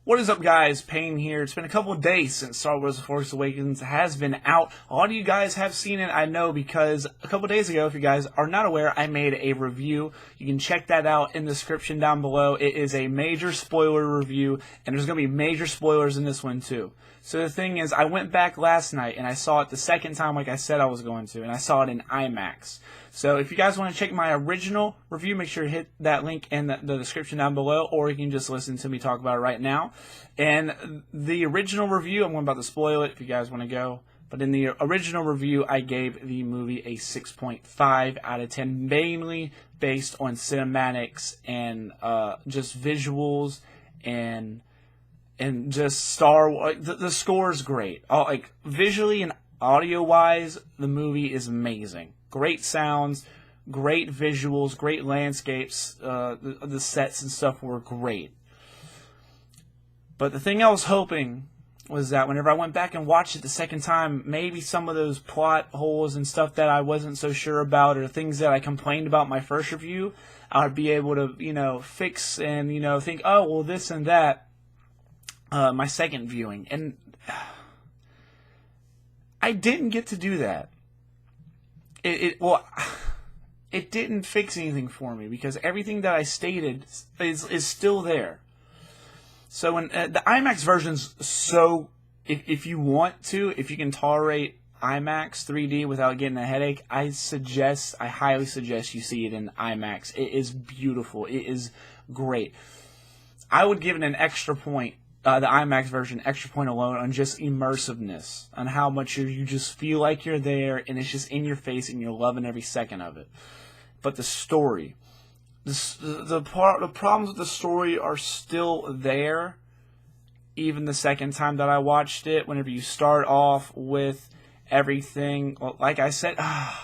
What is up, guys? Payne here. It's been a couple of days since Star Wars The Force Awakens has been out. A lot of you guys have seen it, I know, because a couple of days ago, if you guys are not aware, I made a review. You can check that out in the description down below. It is a major spoiler review, and there's going to be major spoilers in this one, too. So the thing is, I went back last night, and I saw it the second time like I said I was going to, and I saw it in Imax. So if you guys want to check my original review, make sure to hit that link in the description down below, or you can just listen to me talk about it right now. And the original review, I'm about to spoil it if you guys want to go, but in the original review, I gave the movie a 6.5 out of 10, mainly based on cinematics and just visuals and just Star Wars. The score is great. Like visually and audio-wise, the movie is amazing. Great sounds, great visuals, great landscapes. The sets and stuff were great. But the thing I was hoping was that whenever I went back and watched it the second time, maybe some of those plot holes and stuff that I wasn't so sure about, or things that I complained about in my first review, I would be able to, fix and, think, oh, well, this and that, my second viewing. And I didn't get to do that. It didn't fix anything for me, because everything that I stated is still there. So when the IMAX version's so, if you can tolerate IMAX 3D without getting a headache, I highly suggest you see it in IMAX. It is beautiful. It is great. I would give it an extra point, the IMAX version, extra point alone on just immersiveness, on how much you just feel like you're there, and it's just in your face, and you're loving every second of it. But the story, the problems with the story are still there, even the second time that I watched it. Whenever you start off with everything, like I said,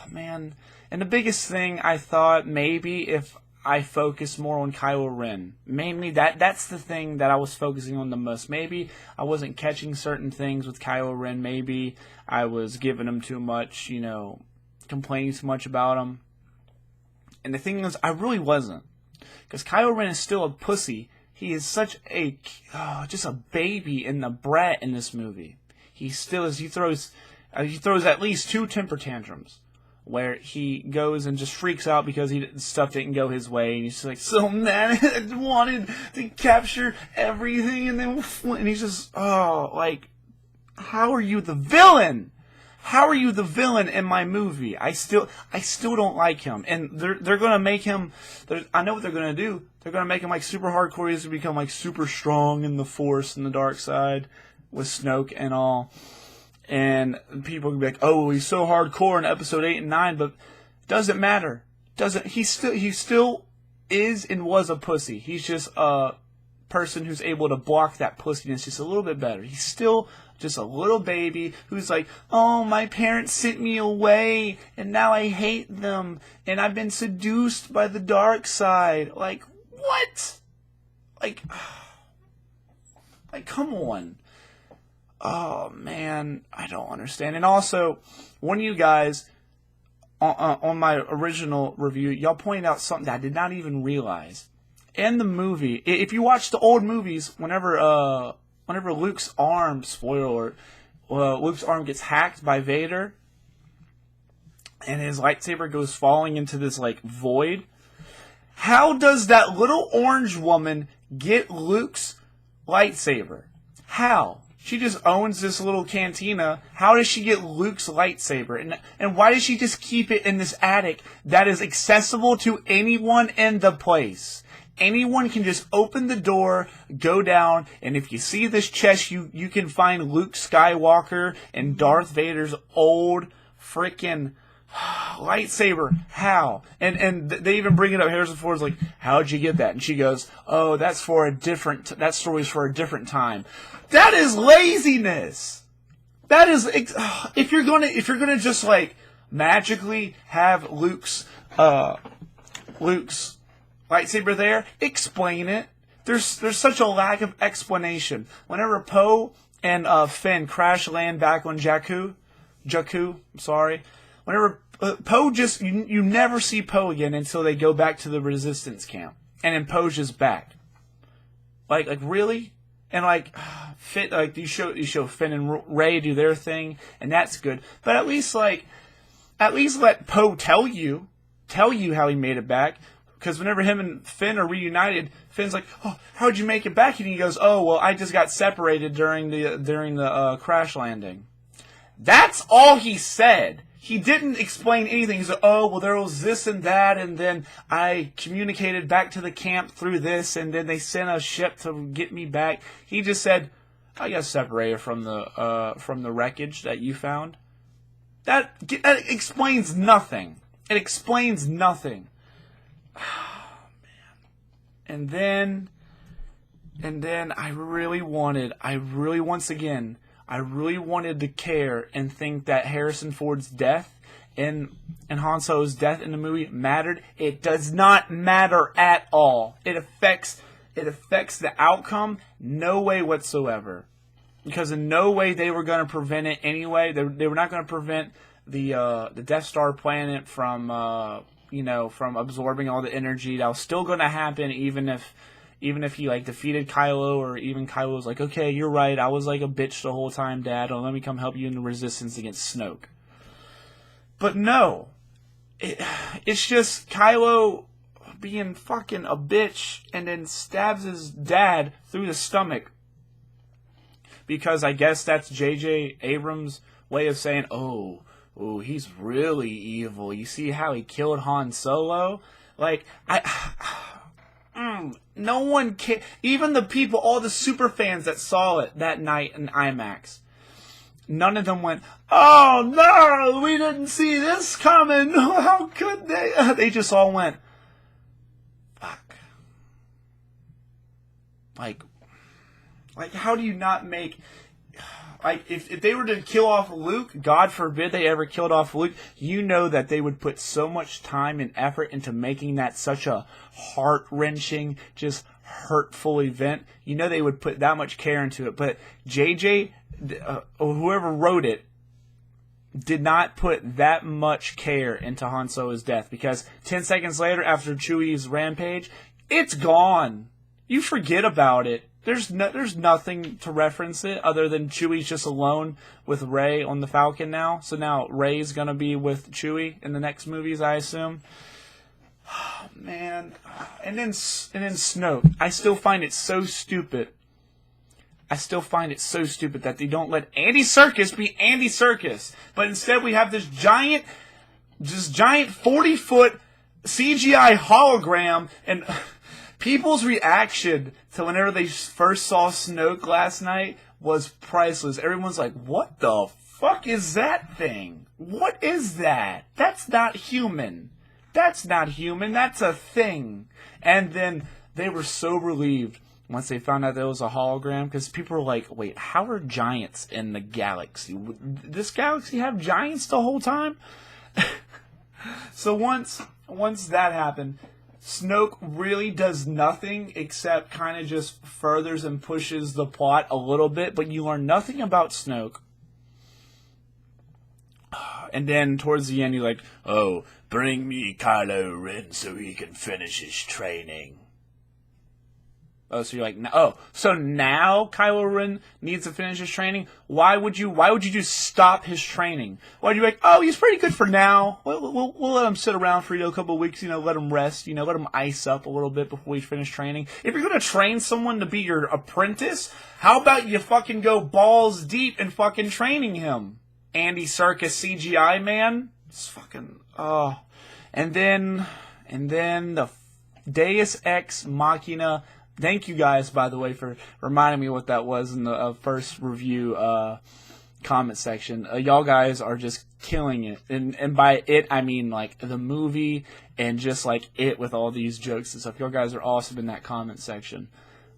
man. And the biggest thing, I thought maybe if I focus more on Kylo Ren. Mainly that's the thing that I was focusing on the most. Maybe I wasn't catching certain things with Kylo Ren. Maybe I was giving him too much, complaining too much about him. And the thing is, I really wasn't. Because Kylo Ren is still a pussy. He is such just a baby and a brat in this movie. He still is. He throws at least 2 temper tantrums, where he goes and just freaks out because stuff didn't go his way, and he's just like, so mad, I wanted to capture everything, and he's just, how are you the villain? How are you the villain in my movie? I still don't like him, and they're gonna make him. I know what they're gonna do. They're gonna make him like super hardcore. He's gonna become like super strong in the Force and the dark side with Snoke and all. And people will be like, oh, he's so hardcore in episode 8 and 9, but doesn't matter. He still is and was a pussy. He's just a person who's able to block that pussiness just a little bit better. He's still just a little baby who's like, oh, my parents sent me away, and now I hate them, and I've been seduced by the dark side. Like, what? Like, come on. Oh, man, I don't understand. And also, one of you guys, on my original review, y'all pointed out something that I did not even realize. In the movie, if you watch the old movies, whenever Luke's arm, spoiler alert, Luke's arm gets hacked by Vader, and his lightsaber goes falling into this, void, how does that little orange woman get Luke's lightsaber? How? She just owns this little cantina. How does she get Luke's lightsaber? And why does she just keep it in this attic that is accessible to anyone in the place? Anyone can just open the door, go down, and if you see this chest, you can find Luke Skywalker and Darth Vader's old freaking lightsaber. How? And they even bring it up. Harrison Ford's like, how'd you get that? And she goes, oh, that story's for a different time. That is laziness. That is, if you're gonna just magically have Luke's lightsaber there, explain it. There's such a lack of explanation. Whenever Poe and Finn crash land back on Jakku, I'm sorry. Whenever Poe you never see Poe again until they go back to the Resistance camp, and then Poe's just back. Like really? And like, you show Finn and Rey do their thing, and that's good. But at least let Poe tell you how he made it back. Because whenever him and Finn are reunited, Finn's like, "Oh, how'd you make it back?" And he goes, "Oh, well, I just got separated during the crash landing." That's all he said. He didn't explain anything. He said, "Oh, well, there was this and that, and then I communicated back to the camp through this, and then they sent a ship to get me back." He just said, "I got separated from the wreckage that you found." That explains nothing. It explains nothing. Oh, man. And then I really wanted to care and think that Harrison Ford's death and Han Solo's death in the movie mattered. It does not matter at all. It affects the outcome no way whatsoever. Because in no way they were going to prevent it anyway. They were not going to prevent the Death Star planet from absorbing all the energy. That was still going to happen even if he defeated Kylo, or even Kylo was like, "Okay, you're right, I was like a bitch the whole time, Dad, let me come help you in the resistance against Snoke." But no. It's just Kylo being fucking a bitch and then stabs his dad through the stomach. Because I guess that's J.J. Abrams' way of saying, oh, he's really evil. You see how he killed Han Solo? No one can. Even the people, all the super fans that saw it that night in IMAX, none of them went, "Oh no, we didn't see this coming. How could they?" They just all went, "Fuck." How do you not make... if they were to kill off Luke, God forbid they ever killed off Luke, you know that they would put so much time and effort into making that such a heart-wrenching, just hurtful event. You know they would put that much care into it. But JJ, or whoever wrote it, did not put that much care into Han Solo's death. Because 10 seconds later, after Chewie's rampage, it's gone. You forget about it. There's nothing to reference it other than Chewie's just alone with Rey on the Falcon now. So now Rey's gonna be with Chewie in the next movies, I assume. Oh, man. And then Snoke. I still find it so stupid. That they don't let Andy Serkis be Andy Serkis, but instead we have this giant 40-foot CGI hologram, and people's reaction to whenever they first saw Snoke last night was priceless. Everyone's like, "What the fuck is that thing? What is that? That's not human. That's not human. That's a thing." And then they were so relieved once they found out there was a hologram, because people were like, "Wait, how are giants in the galaxy? This galaxy have giants the whole time?" So once that happened, Snoke really does nothing except kind of just furthers and pushes the plot a little bit, but you learn nothing about Snoke. And then towards the end, you're like, "Oh, bring me Kylo Ren so he can finish his training." Oh, so you're like, so now Kylo Ren needs to finish his training? Why would you just stop his training? Why'd you be like, "Oh, he's pretty good for now. We'll let him sit around for, a couple of weeks, let him rest, let him ice up a little bit before we finish training." If you're going to train someone to be your apprentice, how about you fucking go balls deep in fucking training him? Andy Serkis CGI man? It's fucking, oh. And then the Deus Ex Machina. Thank you guys, by the way, for reminding me what that was in the first review comment section. Y'all guys are just killing it. And by it, I mean, the movie and just, it with all these jokes and stuff. Y'all guys are awesome in that comment section.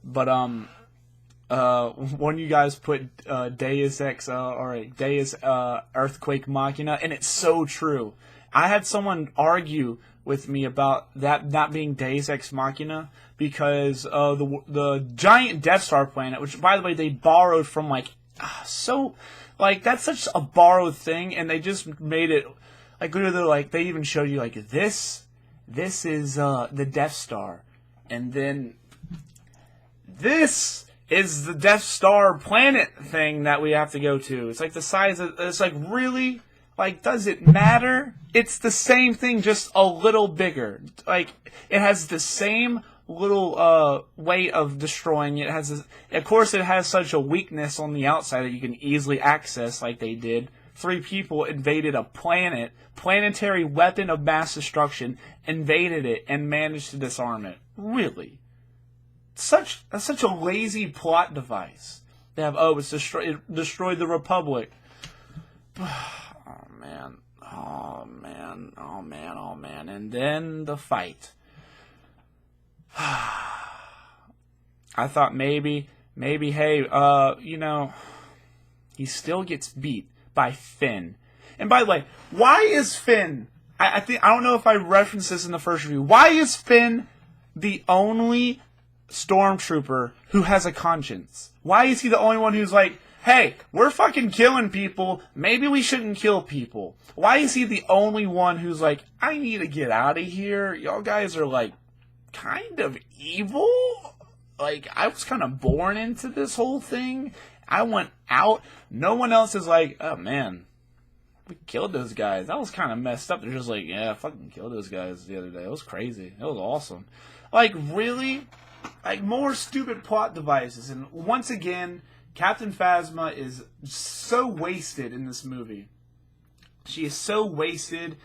But, one of you guys put Deus Ex, Deus Earthquake Machina, and it's so true. I had someone argue with me about that not being Deus Ex Machina because the giant Death Star planet, which, by the way, they borrowed from, that's such a borrowed thing, and they just made it, literally, they even showed you, this is the Death Star, and then this is the Death Star planet thing that we have to go to. It's like the size of, it's like, really? Like, does it matter? It's the same thing, just a little bigger. Like, it has the same little way of destroying it. Of course, it has such a weakness on the outside that you can easily access, like they did. 3 people invaded a planet, planetary weapon of mass destruction, invaded it, and managed to disarm it. Really? That's such a lazy plot device. They have, it destroyed the Republic. Oh man. And then the fight. I thought maybe, hey, he still gets beat by Finn. And by the way, why is Finn, I don't know if I referenced this in the first review, why is Finn the only stormtrooper who has a conscience? Why is he the only one who's like, hey, we're fucking killing people, maybe we shouldn't kill people? Why is he the only one who's like, I need to get out of here, y'all guys are like kind of evil? Like, I was kind of born into this whole thing, I went out. No one else is like, oh man, we killed those guys, that was kind of messed up. They're just like, yeah, fucking killed those guys the other day, it was crazy, it was awesome. Like, really? Like, more stupid plot devices. And once again, Captain Phasma is so wasted in this movie. She is so wasted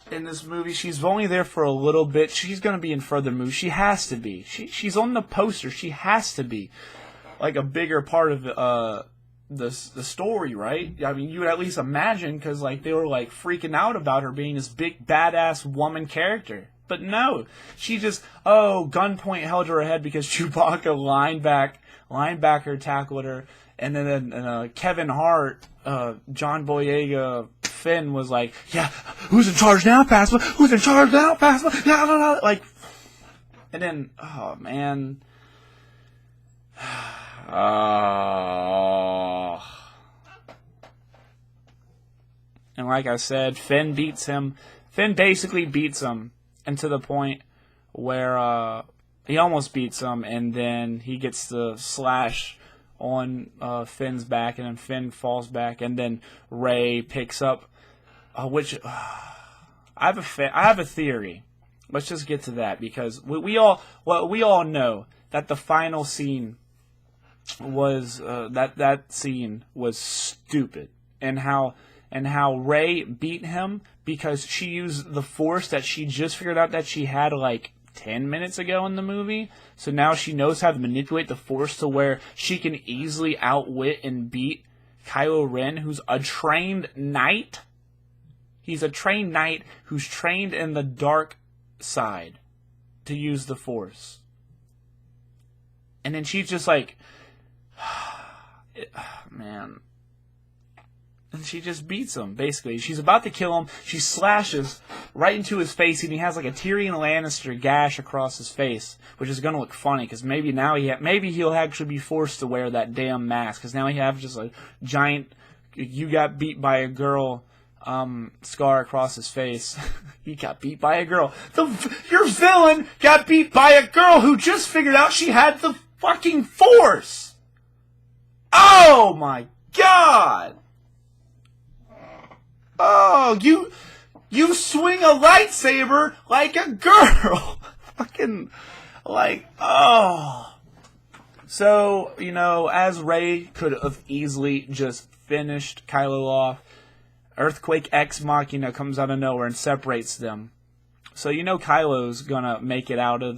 in this movie. She's only there for a little bit. She's going to be in further movies. She has to be. She's on the poster. She has to be. Like, a bigger part of the story, right? I mean, you would at least imagine, because, like, they were, like, freaking out about her being this big, badass woman character. But no, she just, gunpoint held her head because Chewbacca linebacker tackled her, and then Kevin Hart, John Boyega, Finn was like, yeah, who's in charge now, Phasma? Who's in charge now, Phasma? Yeah, like, and then, oh man, and like I said, Finn basically beats him. And to the point where he almost beats him, and then he gets the slash on Finn's back, and then Finn falls back, and then Rey picks up, which I have a theory. Let's just get to that, because we all know that the final scene was that scene was stupid, and how Rey beat him because she used the Force that she just figured out that she had like 10 minutes ago in the movie. So now she knows how to manipulate the Force to where she can easily outwit and beat Kylo Ren, who's a trained knight. He's a trained knight who's trained in the dark side to use the Force. And then she's just like, man. And she just beats him, basically. She's about to kill him. She slashes right into his face, and he has like a Tyrion Lannister gash across his face, which is going to look funny, because maybe now maybe he'll actually be forced to wear that damn mask, because now he has just a giant, you got beat by a girl scar across his face. He got beat by a girl. Your villain got beat by a girl who just figured out she had the fucking Force! Oh my god! Oh, you swing a lightsaber like a girl. Fucking, like, oh. So, as Rey could have easily just finished Kylo off, Earthquake Ex Machina comes out of nowhere and separates them. So Kylo's gonna make it out of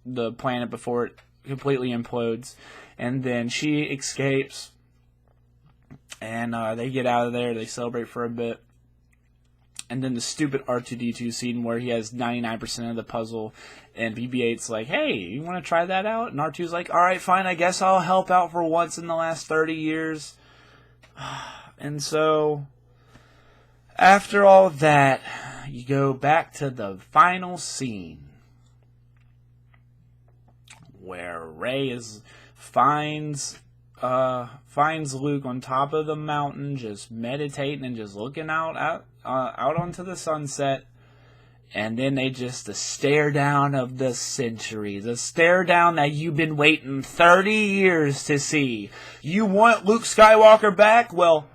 the planet before it completely implodes. And then she escapes. And they get out of there, they celebrate for a bit. And then the stupid R2-D2 scene where he has 99% of the puzzle, and BB-8's like, hey, you want to try that out? And R2's like, alright, fine, I guess I'll help out for once in the last 30 years. And so, after all that, you go back to the final scene, where Rey finds Luke on top of the mountain, just meditating and just looking out onto the sunset. And then they just, the stare down of the century. The stare down that you've been waiting 30 years to see. You want Luke Skywalker back? Well,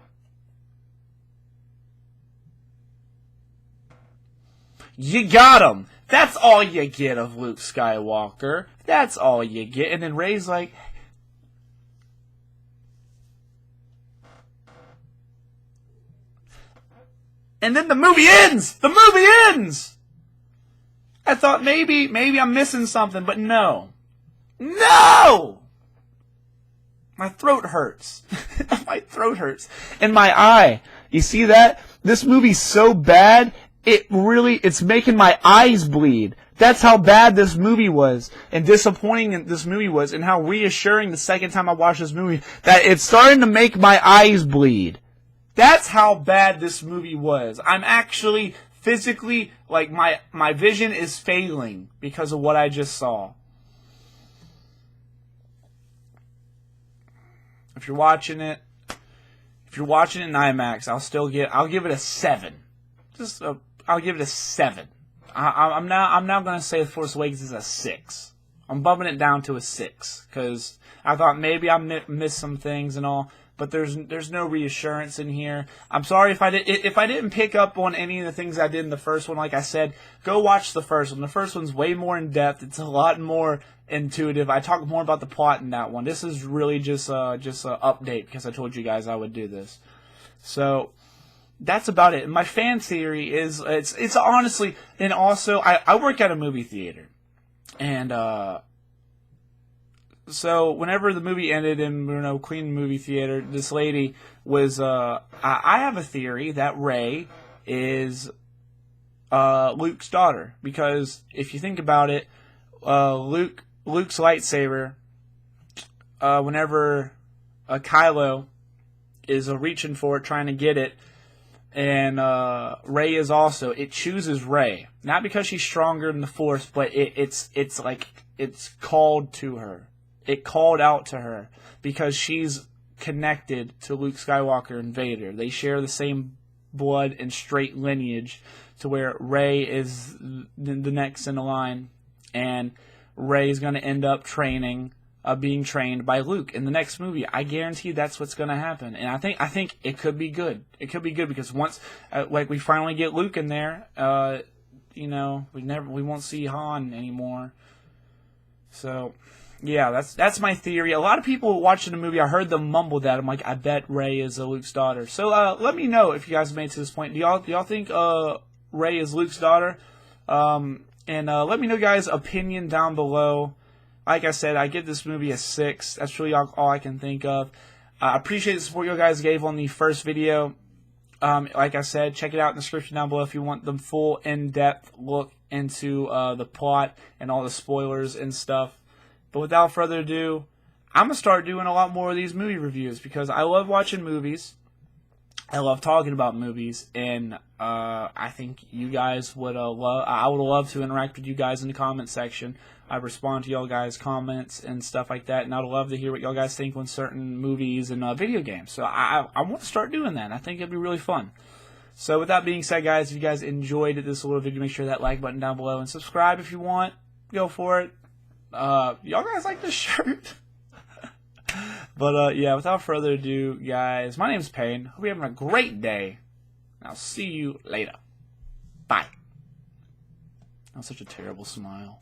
you got him. That's all you get of Luke Skywalker. That's all you get. And then Rey's like, and then the movie ends! The movie ends! I thought maybe I'm missing something, but no. No! My throat hurts. My throat hurts. And my eye. You see that? This movie's so bad, it's making my eyes bleed. That's how bad this movie was, and disappointing this movie was, and how reassuring the second time I watched this movie, that it's starting to make my eyes bleed. That's how bad this movie was. I'm actually physically, like, my vision is failing because of what I just saw. If you're watching it in IMAX, I'll give it a 7. I'll give it a 7. I'm now going to say The Force Awakens is a 6. I'm bumping it down to a 6 because I thought maybe I missed some things and all. But there's no reassurance in here. I'm sorry if I didn't pick up on any of the things I did in the first one. Like I said, go watch the first one. The first one's way more in depth. It's a lot more intuitive. I talk more about the plot in that one. This is really just an update because I told you guys I would do this. So that's about it. My fan theory is it's honestly, and also I work at a movie theater, and so whenever the movie ended in clean movie theater, this lady was I have a theory that Rey is Luke's daughter, because if you think about it, Luke's lightsaber, whenever Kylo is reaching for it, trying to get it, and Rey is also, it chooses Rey, not because she's stronger than the Force, but it's called to her. It called out to her because she's connected to Luke Skywalker and Vader. They share the same blood and straight lineage, to where Rey is the next in the line, and Rey is going to end up being trained by Luke in the next movie. I guarantee that's what's going to happen, and I think it could be good. It could be good because once we finally get Luke in there, we won't see Han anymore. So yeah, that's my theory. A lot of people watching the movie, I heard them mumble that. I'm like, I bet Rey is Luke's daughter. So let me know if you guys made it to this point. Do y'all think Rey is Luke's daughter? And let me know, guys' opinion down below. Like I said, I give this movie a 6. That's really all I can think of. I appreciate the support you guys gave on the first video. Like I said, check it out in the description down below if you want the full in-depth look into the plot and all the spoilers and stuff. But without further ado, I'm going to start doing a lot more of these movie reviews because I love watching movies. I love talking about movies, and I think you guys would love. I would love to interact with you guys in the comment section. I respond to y'all guys' comments and stuff like that, and I'd love to hear what y'all guys think on certain movies and video games. So I want to start doing that. I think it'd be really fun. So with that being said, guys, if you guys enjoyed this little video, make sure that like button down below and subscribe if you want. Go for it. Y'all guys like this shirt? But yeah, without further ado, guys, my name's Payne. Hope you're having a great day. And I'll see you later. Bye. That was such a terrible smile.